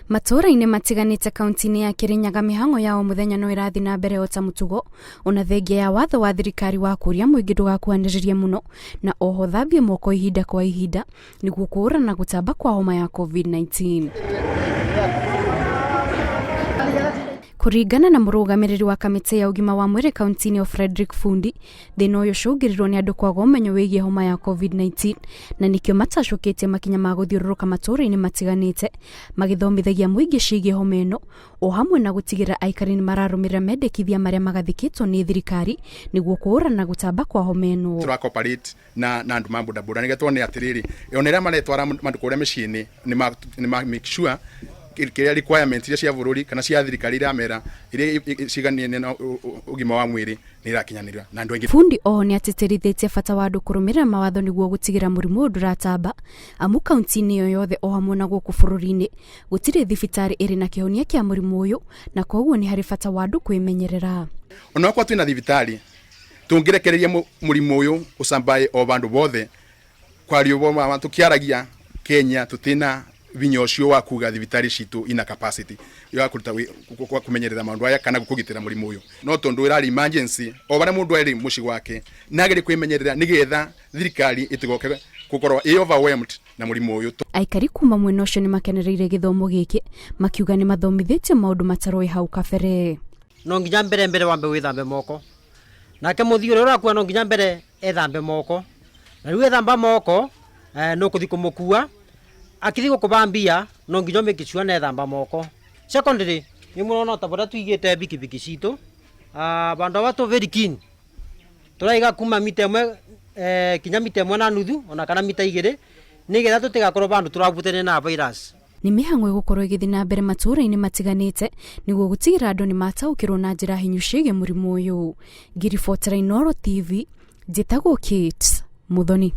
Matũra-inĩ matiganĩte kaunti-inĩ ya Kirinyaga mihango yao muthenya no irathi na mbere ota mutugo ona thengia ya watho wa thirikari wa kuria muingi ndugakuhanĩrĩrie muno na oho thambie moko ihinda kwa ihinda niguo kũhũrana gũtamba kwa homa ya COVID-19. Kuringana na mũrũgamĩrĩri wa kamĩtĩ ya ugima wa mwiri kaunti-inĩ ya Frederick Fundi, thĩna ũyũ ũcũngĩrĩirwo nĩ andũ kwaga ũmenyo wĩgiĩ homa ya COVID-19 na nĩkĩo matacũkĩtie makinya ma gũthiũrũrũka matũra-inĩ matiganĩte magĩthomithagia mũingĩ ciĩgiĩ homa ĩno o hamwe na gũtigĩrĩra aikari nĩ mararũmĩrĩra mendekithia marĩa magathĩkĩtwo nĩ thirikari nĩguo kũhũrana gũtamba kwa homa ĩno. Tũrakoparate na andũ ma bodaboda nĩgetha tuone atĩrĩrĩ ona arĩa maretwara andũ kũrĩa mĩciĩ-inĩ nĩ make sure kĩrĩa requirement iria cia bũrũri kana cia thirikari iramera iria ciganiene na ugima wa mwĩrĩ nĩ irakinyanĩra na andũ aingĩ. Fundi oho nĩ atĩtĩrithĩtie bata wa andũ kũrũmĩrĩra mawatho nĩguo gũtigĩra mũrimũ ũyũ ndũratamba amu kaunti-inĩ ĩyo yothe o hamwe na gũkũ bũrũri-inĩ gũtirĩ thibitarĩ ĩrĩ na kĩhonia kĩa mũrimũ ũyũ na koguo nĩ harĩ bata wa andũ kwĩmenyerera. Ona kwa twĩna thibitarĩ tũngĩrekereria mũrimũ ũyũ ũcambae o bandũ bothe kwario bo tukiaragia Kenya tũtina vinya ucio wa kuga thibitari citu ina capacity ya kuruta kumenyerera maundu aya kana gukugitira murimu uyu no tondu irari emergency o bare mundu ari muci gwake nagere kwimenyerera nigetha thirikari itigoke gukorwo overwhelmed na murimu uyu. Aikari kuma mwena ucio ni makenereire githomo giki makiuga ni mathomithĩtio maundu mataroi hau kabere. No nginya mbere wambe withambe moko nake muthio ura kwa no nginya mbere ethambe moko na riu ethamba moko no kuthi kumukua akithi gukubambia no nginya mekicua na ethamba moko. Secondary ni muno tabora tuigite bikibiki citu bandu watu very keen turaiga kuma mita imwe kinya mita imwe na nuthu ona kana mita igiri nigetha tutigakorwo bandu turabutene na virus. Ni mihango igukorwo igithi na mbere matũra-inĩ matiganĩte niguo gũtigĩra andũ nĩ mataũkĩrwo na njĩra hinyu ciĩgiĩ mũrimũ ũyũ. Ngiribotera Inooro TV njĩtagwo Kate Muthoni.